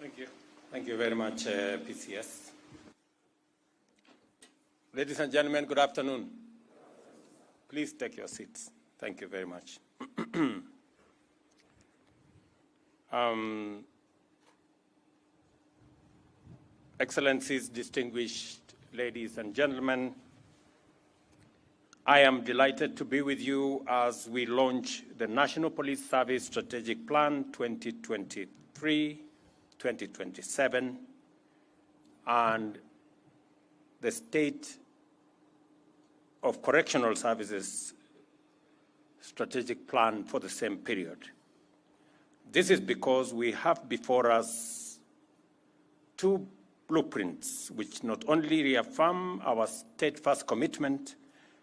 Thank you. Thank you very much, PCS. Ladies and gentlemen, good afternoon. Please take your seats. Thank you very much. Excellencies, distinguished ladies and gentlemen, I am delighted to be with you as we launch the National Police Service Strategic Plan 2023-2027 and the State of Correctional Services Strategic Plan for the same period. This is because we have before us two blueprints which not only reaffirm our steadfast commitment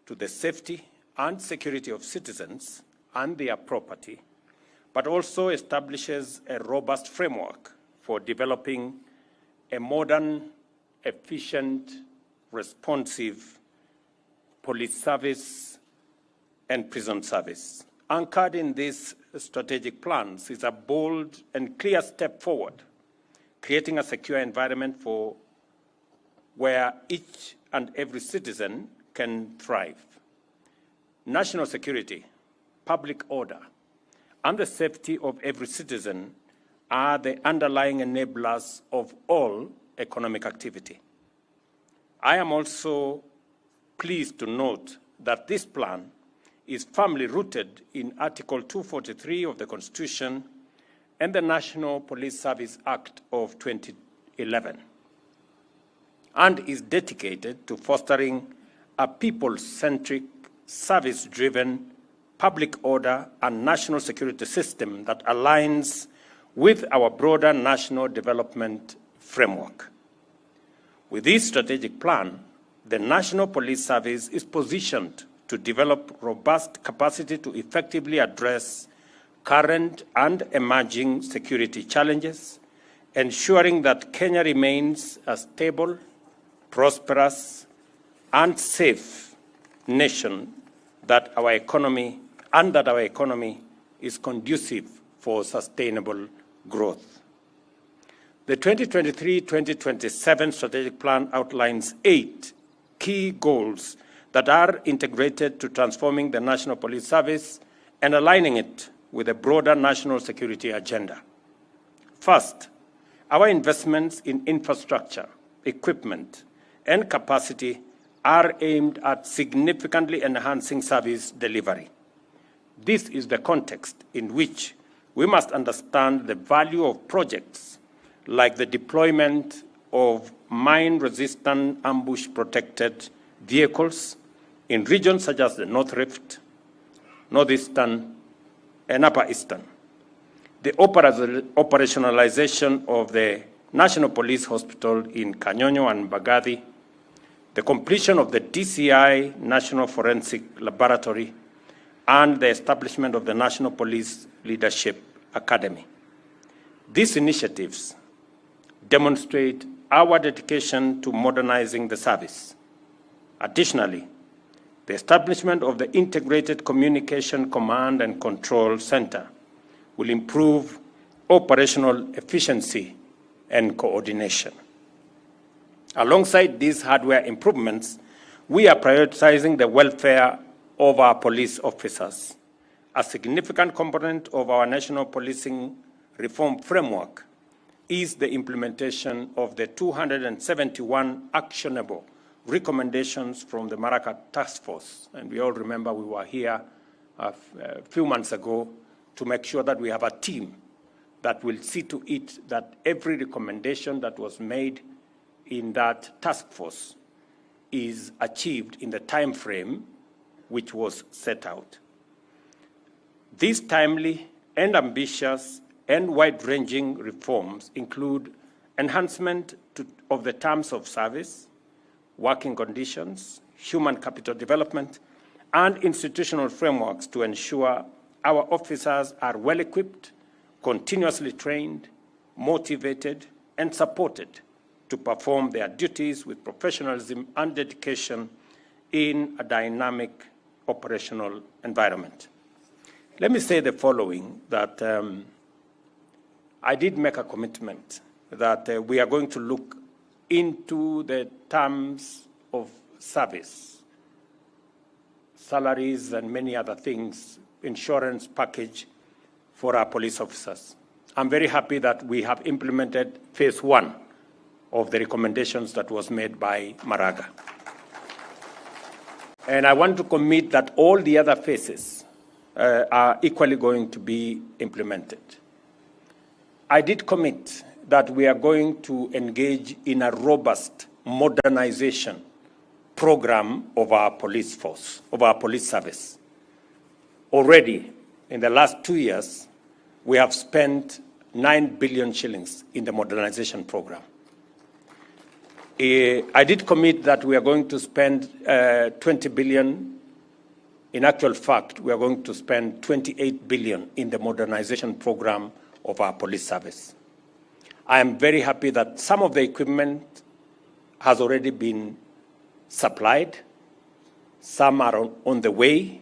to the safety and security of citizens and their property, but also establishes a robust framework for developing a modern, efficient, responsive police service and prison service. Anchored in these strategic plans is a bold and clear step forward, creating a secure environment for where each and every citizen can thrive. National security, public order, and the safety of every citizen are the underlying enablers of all economic activity. I am also pleased to note that this plan is firmly rooted in Article 243 of the Constitution and the National Police Service Act of 2011, and is dedicated to fostering a people-centric, service-driven public order and national security system that aligns with our broader national development framework. With this strategic plan, the National Police Service is positioned to develop robust capacity to effectively address current and emerging security challenges, ensuring that Kenya remains a stable, prosperous, and safe nation, that our economy is conducive for sustainable growth. The 2023-2027 strategic plan outlines 8 key goals that are integrated to transforming the National Police Service and aligning it with a broader national security agenda. First, our investments in infrastructure, equipment, and capacity are aimed at significantly enhancing service delivery. This is the context in which we must understand the value of projects like the deployment of mine-resistant ambush-protected vehicles in regions such as the North Rift, Northeastern, and Upper Eastern, the operationalization of the National Police Hospital in Kanyonyo and Mbagathi, the completion of the DCI National Forensic Laboratory, and the establishment of the National Police Leadership Academy. These initiatives demonstrate our dedication to modernizing the service. Additionally, the establishment of the Integrated Communication Command and Control Center will improve operational efficiency and coordination. Alongside these hardware improvements, we are prioritizing the welfare of our police officers. A significant component of our national policing reform framework is the implementation of the 271 actionable recommendations from the Maraka Task Force. And we all remember we were here a few months ago to make sure that we have a team that will see to it that every recommendation that was made in that task force is achieved in the time frame which was set out. These timely and ambitious and wide-ranging reforms include enhancement of the terms of service, working conditions, human capital development, and institutional frameworks to ensure our officers are well-equipped, continuously trained, motivated, and supported to perform their duties with professionalism and dedication in a dynamic operational environment. Let me say the following, that I did make a commitment that we are going to look into the terms of service, salaries and many other things, insurance package for our police officers. I'm very happy that we have implemented phase 1 of the recommendations that was made by Maraga. And I want to commit that all the other phases are equally going to be implemented. I did commit that we are going to engage in a robust modernization program of our police force, of our police service. Already, in the last 2 years, we have spent 9 billion shillings in the modernization program. I did commit that we are going to spend 20 billion. In actual fact, we are going to spend 28 billion in the modernization program of our police service. I am very happy that some of the equipment has already been supplied, some are on the way,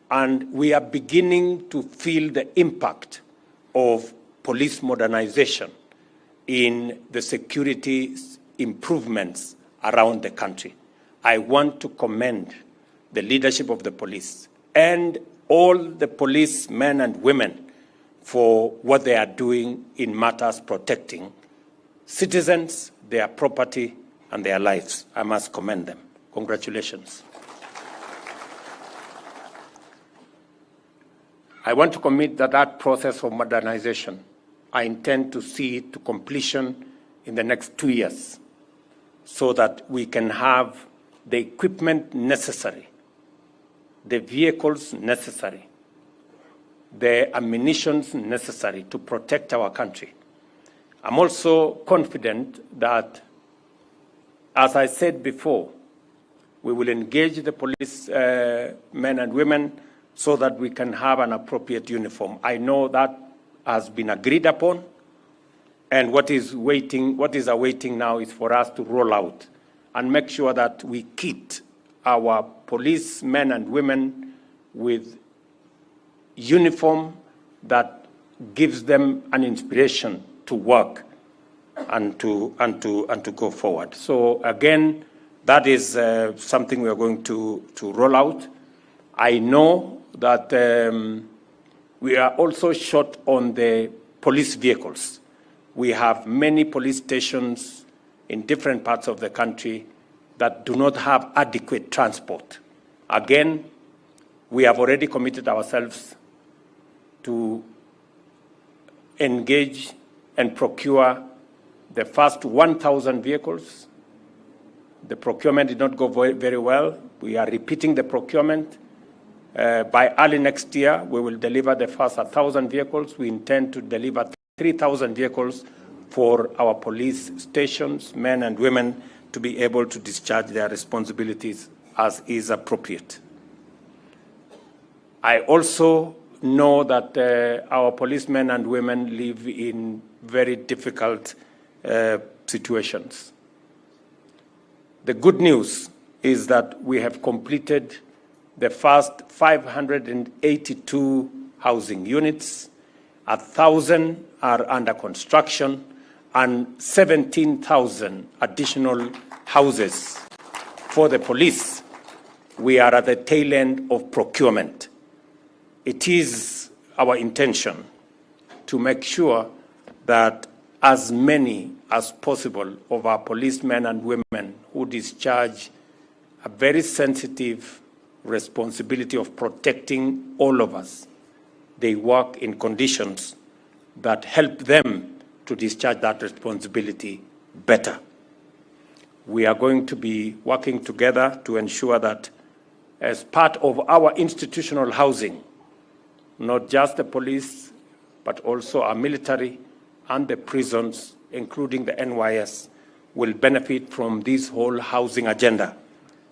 and we are beginning to feel the impact of police modernization in the security improvements around the country. I want to commend the leadership of the police and all the policemen and women for what they are doing in matters protecting citizens, their property, and their lives. I must commend them. Congratulations. I want to commit that process of modernization, I intend to see it to completion in the next 2 years, so that we can have the equipment necessary, the vehicles necessary, the ammunition necessary to protect our country. I'm also confident that, as I said before, we will engage the police men and women so that we can have an appropriate uniform. I know that has been agreed upon, and what is awaiting now is for us to roll out and make sure that we kit our policemen and women with uniform that gives them an inspiration to work and to go forward. So again, that is something we are going to roll out. I know that we are also short on the police vehicles. We have many police stations in different parts of the country that do not have adequate transport. Again, we have already committed ourselves to engage and procure the first 1,000 vehicles. The procurement did not go very well. We are repeating the procurement. By early next year, we will deliver the first 1,000 vehicles. We intend to deliver 3,000 vehicles for our police stations, men and women, to be able to discharge their responsibilities as is appropriate. I also know that our policemen and women live in very difficult situations. The good news is that we have completed the first 582 housing units, 1,000 are under construction, and 17,000 additional houses for the police. We are at the tail end of procurement. It is our intention to make sure that as many as possible of our policemen and women who discharge a very sensitive responsibility of protecting all of us, they work in conditions that help them to discharge that responsibility better. We are going to be working together to ensure that as part of our institutional housing, not just the police, but also our military and the prisons, including the NYS, will benefit from this whole housing agenda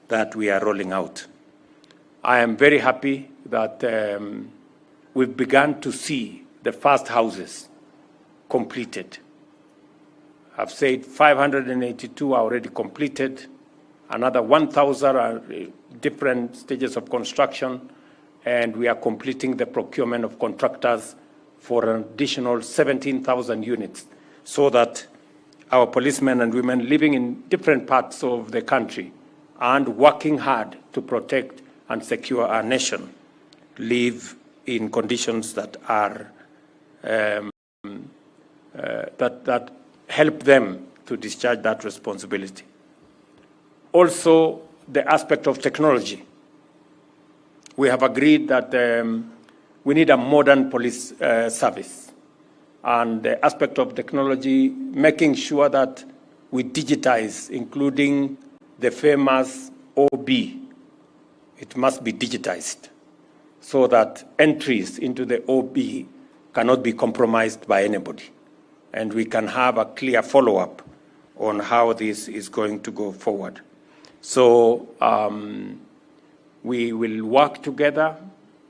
that we are rolling out. I am very happy that we've begun to see the first houses completed. I've said 582 are already completed. Another 1,000 are different stages of construction, and we are completing the procurement of contractors for an additional 17,000 units. so that our policemen and women living in different parts of the country and working hard to protect and secure our nation live in conditions that are that help them to discharge that responsibility. Also, the aspect of technology. We have agreed that we need a modern police service, and the aspect of technology, making sure that we digitize, including the famous OB. It must be digitized so that entries into the OB cannot be compromised by anybody. And we can have a clear follow-up on how this is going to go forward. So we will work together.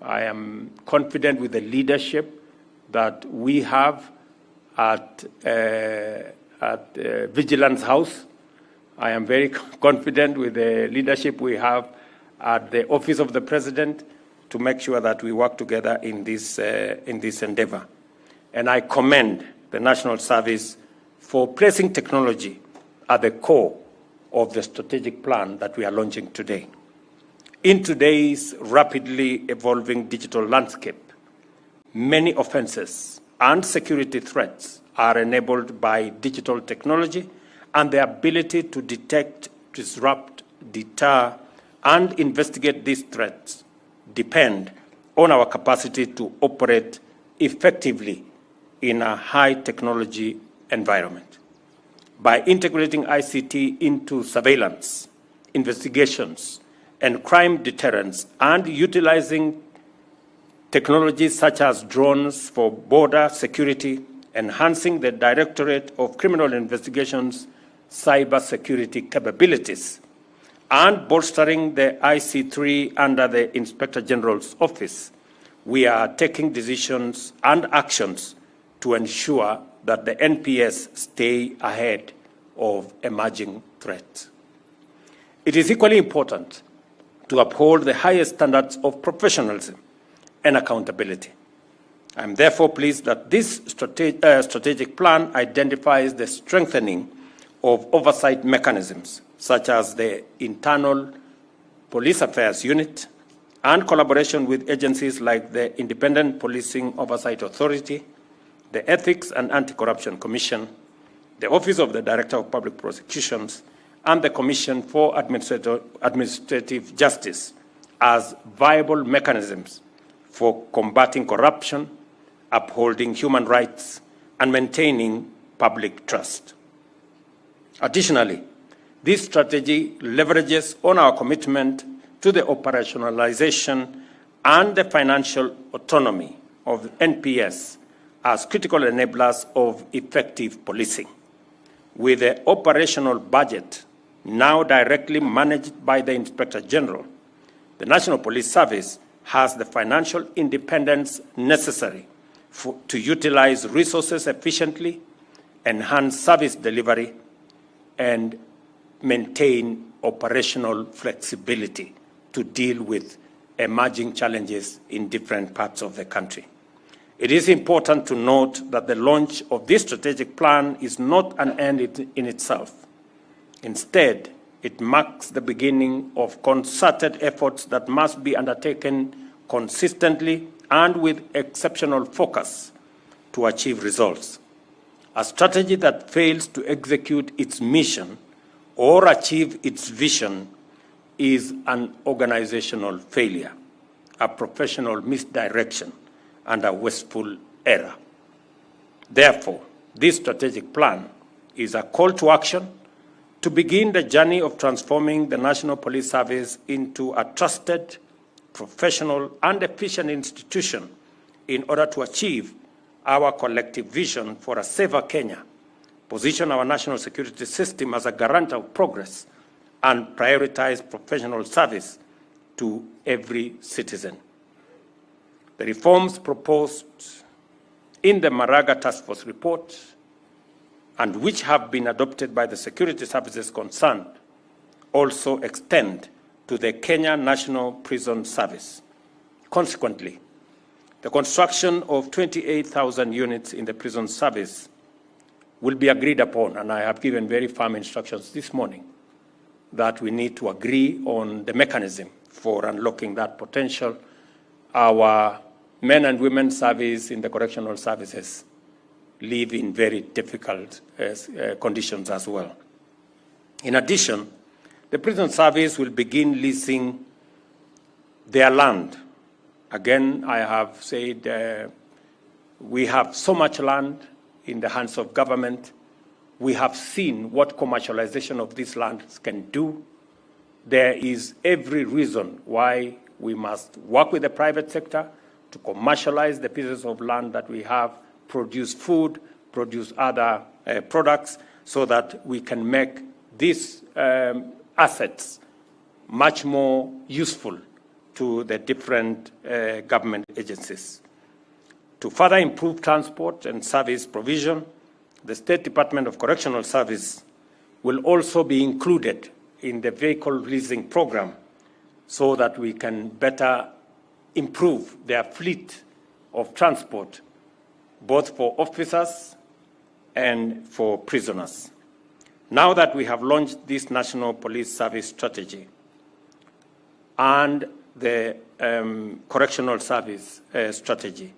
I am confident with the leadership that we have at Vigilance House. I am very confident with the leadership we have at the Office of the President to make sure that we work together in this endeavor. And I commend the National Service for placing technology at the core of the strategic plan that we are launching today. In today's rapidly evolving digital landscape, many offenses and security threats are enabled by digital technology, and the ability to detect, disrupt, deter, and investigate these threats depend on our capacity to operate effectively in a high technology environment. By integrating ICT into surveillance, investigations, and crime deterrence, and utilizing technologies such as drones for border security, enhancing the Directorate of Criminal Investigations cybersecurity capabilities, and bolstering the IC3 under the Inspector General's office, we are taking decisions and actions to ensure that the NPS stay ahead of emerging threats. It is equally important to uphold the highest standards of professionalism and accountability. I am therefore pleased that this strategic plan identifies the strengthening of oversight mechanisms, such as the Internal Police Affairs Unit, and collaboration with agencies like the Independent Policing Oversight Authority, the Ethics and Anti-Corruption Commission, the Office of the Director of Public Prosecutions, and the Commission for Administrative Justice as viable mechanisms for combating corruption, upholding human rights, and maintaining public trust. Additionally, this strategy leverages on our commitment to the operationalization and the financial autonomy of NPS as critical enablers of effective policing. With the operational budget now directly managed by the Inspector General, the National Police Service has the financial independence necessary to utilize resources efficiently, enhance service delivery, and maintain operational flexibility to deal with emerging challenges in different parts of the country. It is important to note that the launch of this strategic plan is not an end in itself. Instead, it marks the beginning of concerted efforts that must be undertaken consistently and with exceptional focus to achieve results. A strategy that fails to execute its mission or achieve its vision is an organizational failure, a professional misdirection, and a wasteful error. Therefore, this strategic plan is a call to action to begin the journey of transforming the National Police Service into a trusted, professional, and efficient institution in order to achieve our collective vision for a safer Kenya, position our national security system as a guarantor of progress, and prioritize professional service to every citizen. The reforms proposed in the Maraga Task Force report, and which have been adopted by the security services concerned, also extend to the Kenya National Prison Service. Consequently, the construction of 28,000 units in the prison service will be agreed upon, and I have given very firm instructions this morning that we need to agree on the mechanism for unlocking that potential. Our men and women service in the correctional services live in very difficult conditions as well. In addition, the prison service will begin leasing their land. Again, I have said we have so much land in the hands of government. We have seen what commercialization of these lands can do. There is every reason why we must work with the private sector to commercialize the pieces of land that we have, produce food, produce other products, so that we can make these assets much more useful to the different government agencies. To further improve transport and service provision, the State Department of Correctional Service will also be included in the vehicle leasing program so that we can better improve their fleet of transport, both for officers and for prisoners. Now that we have launched this National Police Service Strategy and the Correctional Service Strategy,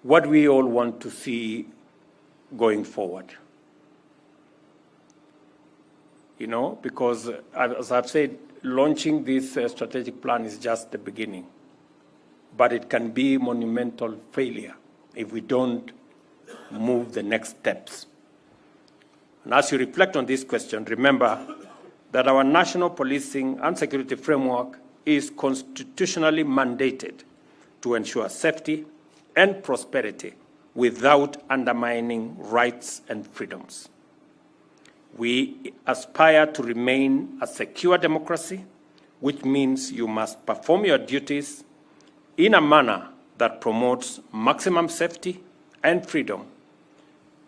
what we all want to see going forward. You know, because as I've said, launching this strategic plan is just the beginning, but it can be monumental failure if we don't move the next steps. And as you reflect on this question, remember that our national policing and security framework is constitutionally mandated to ensure safety and prosperity without undermining rights and freedoms. We aspire to remain a secure democracy, which means you must perform your duties in a manner that promotes maximum safety and freedom.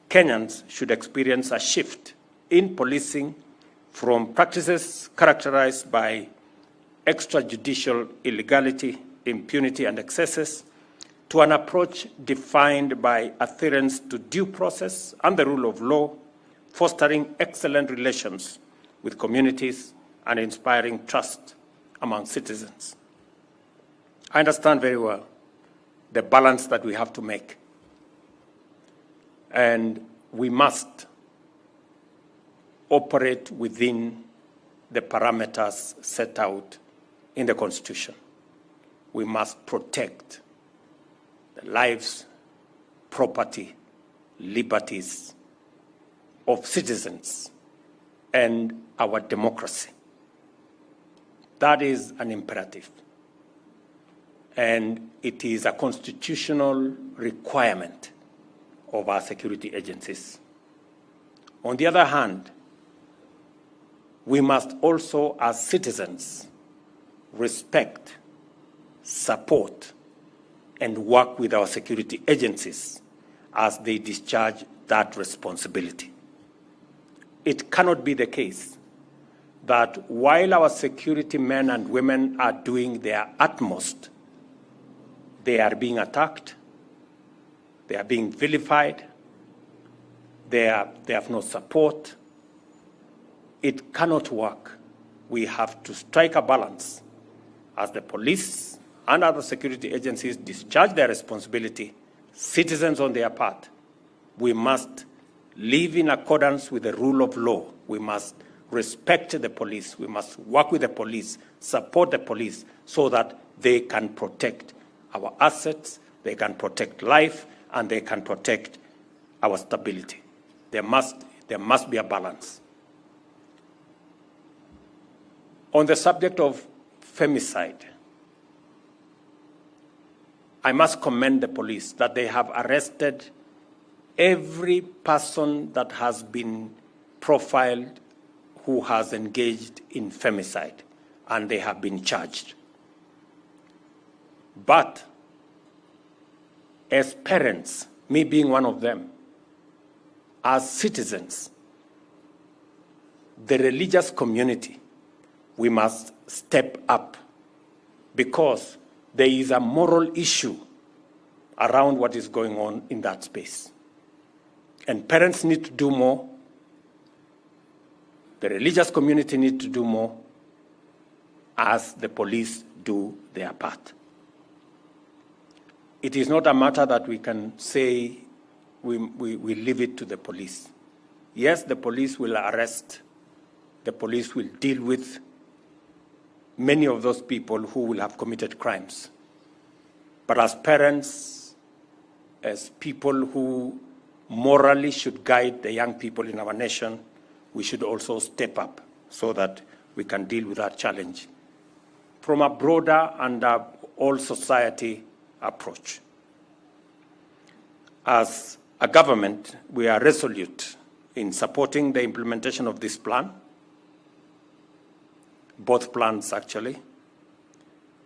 Kenyans should experience a shift in policing from practices characterized by extrajudicial illegality, impunity, and excesses to an approach defined by adherence to due process and the rule of law, fostering excellent relations with communities and inspiring trust among citizens. I understand very well the balance that we have to make. And we must operate within the parameters set out in the Constitution. We must protect the lives, property, liberties of citizens and our democracy. That is an imperative. And it is a constitutional requirement of our security agencies. On the other hand, we must also, as citizens, respect, support, and work with our security agencies as they discharge that responsibility. It cannot be the case that while our security men and women are doing their utmost, they are being attacked, they are being vilified, they have no support. It cannot work. We have to strike a balance as the police and other security agencies discharge their responsibility, citizens on their part. We must live in accordance with the rule of law. We must respect the police. We must work with the police, support the police so that they can protect our assets, they can protect life, and they can protect our stability. There must be a balance. On the subject of femicide, I must commend the police that they have arrested every person that has been profiled who has engaged in femicide, and they have been charged. But as parents, me being one of them, as citizens, the religious community, we must step up because there is a moral issue around what is going on in that space. And parents need to do more. The religious community need to do more as the police do their part. It is not a matter that we can say we leave it to the police. Yes, the police will arrest, the police will deal with many of those people who will have committed crimes. But as parents, as people who morally should guide the young people in our nation, we should also step up so that we can deal with that challenge from a broader and all society approach. As a government, we are resolute in supporting the implementation of this plan, both plans actually,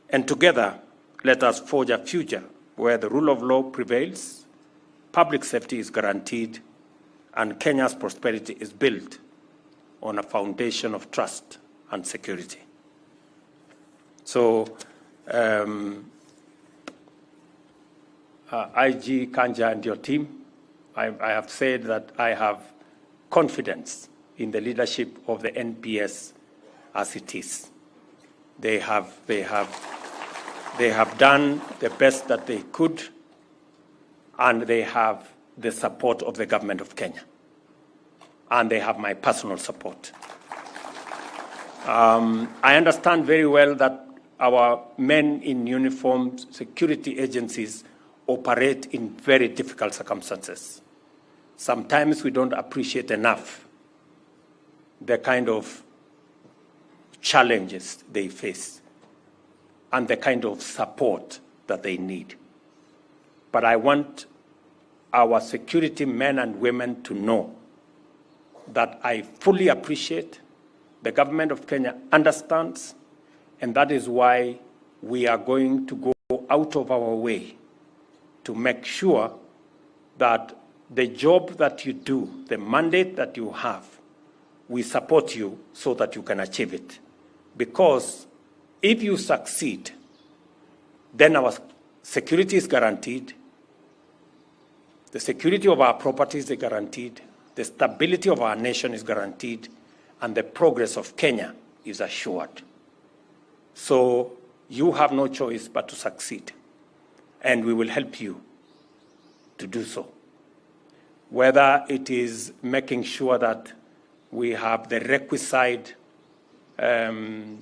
and together let us forge a future where the rule of law prevails, public safety is guaranteed, and Kenya's prosperity is built on a foundation of trust and security. So, IG Kanja and your team, I have said that I have confidence in the leadership of the NPS as it is. They have done the best that they could, and they have the support of the government of Kenya. And they have my personal support. I understand very well that our men in uniform security agencies operate in very difficult circumstances. Sometimes we don't appreciate enough the kind of challenges they face and the kind of support that they need. But I want our security men and women to know that I fully appreciate, the government of Kenya understands, and that is why we are going to go out of our way to make sure that the job that you do, the mandate that you have, we support you so that you can achieve it. Because if you succeed, then our security is guaranteed, the security of our properties is guaranteed, the stability of our nation is guaranteed, and the progress of Kenya is assured. So you have no choice but to succeed, and we will help you to do so. Whether it is making sure that we have the requisite terms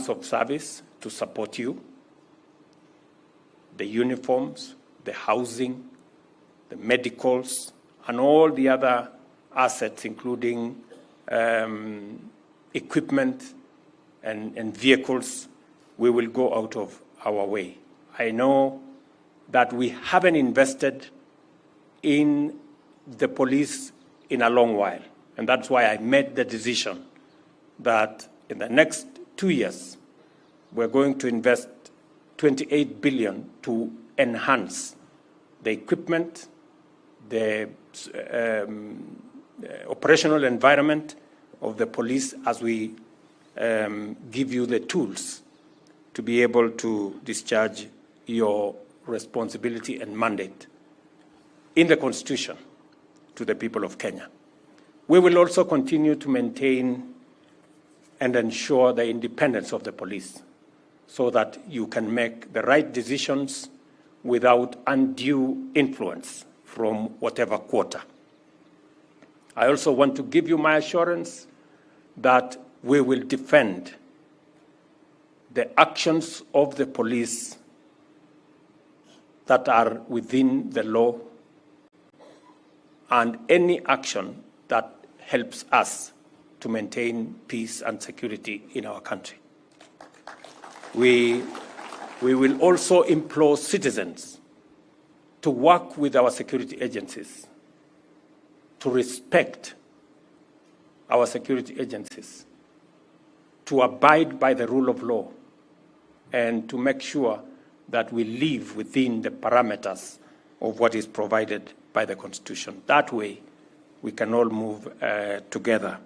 of service to support you, the uniforms, the housing, the medicals, and all the other assets, including equipment and vehicles, we will go out of our way. I know that we haven't invested in the police in a long while, and that's why I made the decision that in the next 2 years, we're going to invest 28 billion to enhance the equipment, the operational environment of the police as we give you the tools to be able to discharge your responsibility and mandate in the Constitution to the people of Kenya. We will also continue to maintain and ensure the independence of the police so that you can make the right decisions without undue influence from whatever quarter. I also want to give you my assurance that we will defend the actions of the police that are within the law and any action that helps us to maintain peace and security in our country. We will also implore citizens to work with our security agencies, to respect our security agencies, to abide by the rule of law, and to make sure that we live within the parameters of what is provided by the Constitution. That way, we can all move together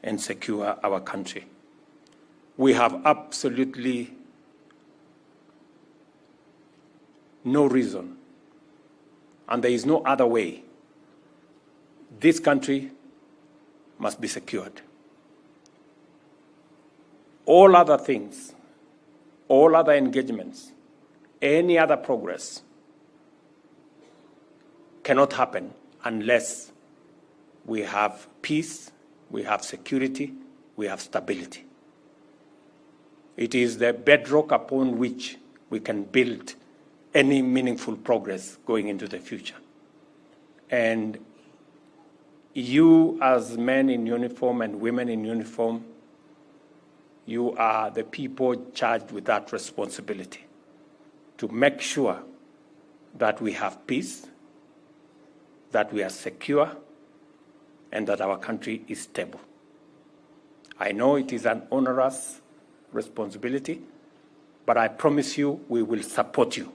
and secure our country. We have absolutely no reason, and there is no other way this country must be secured. All other things, all other engagements, any other progress cannot happen unless we have peace, we have security, we have stability. It is the bedrock upon which we can build any meaningful progress going into the future. And you, as men in uniform and women in uniform, you are the people charged with that responsibility to make sure that we have peace, that we are secure, and that our country is stable. I know it is an onerous responsibility, but I promise you we will support you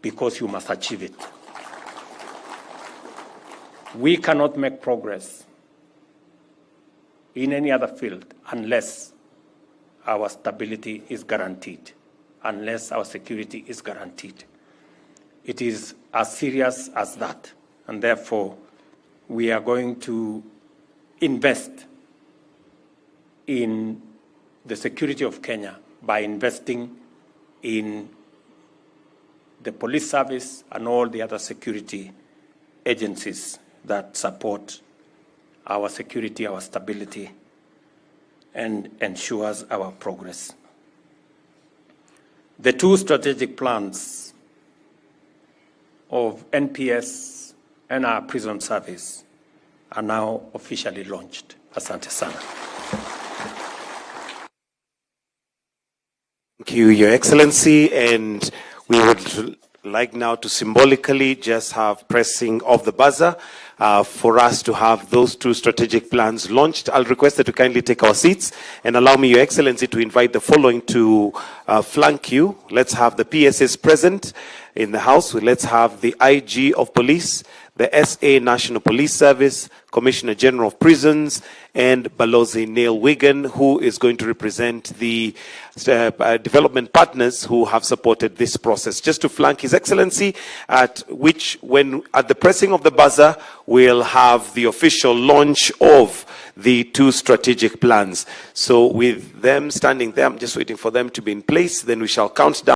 because you must achieve it. We cannot make progress in any other field unless our stability is guaranteed, unless our security is guaranteed. It is as serious as that, and therefore we are going to invest in the security of Kenya by investing in the police service and all the other security agencies that support our security, our stability, and ensures our progress. The two strategic plans of NPS and our prison service are now officially launched. Asante sana. Thank you, Your Excellency, and we would like now to symbolically just have pressing of the buzzer for us to have those two strategic plans launched. I'll request that we kindly take our seats and allow me, Your Excellency, to invite the following to flank you. Let's have the PSS present in the House. Let's have the IG of Police, the SA National Police Service, Commissioner General of Prisons, and Balozi Neil Wigan, who is going to represent the development partners who have supported this process. Just to flank His Excellency, at which, when at the pressing of the buzzer, we'll have the official launch of the two strategic plans. So with them standing there, I'm just waiting for them to be in place, then we shall count down.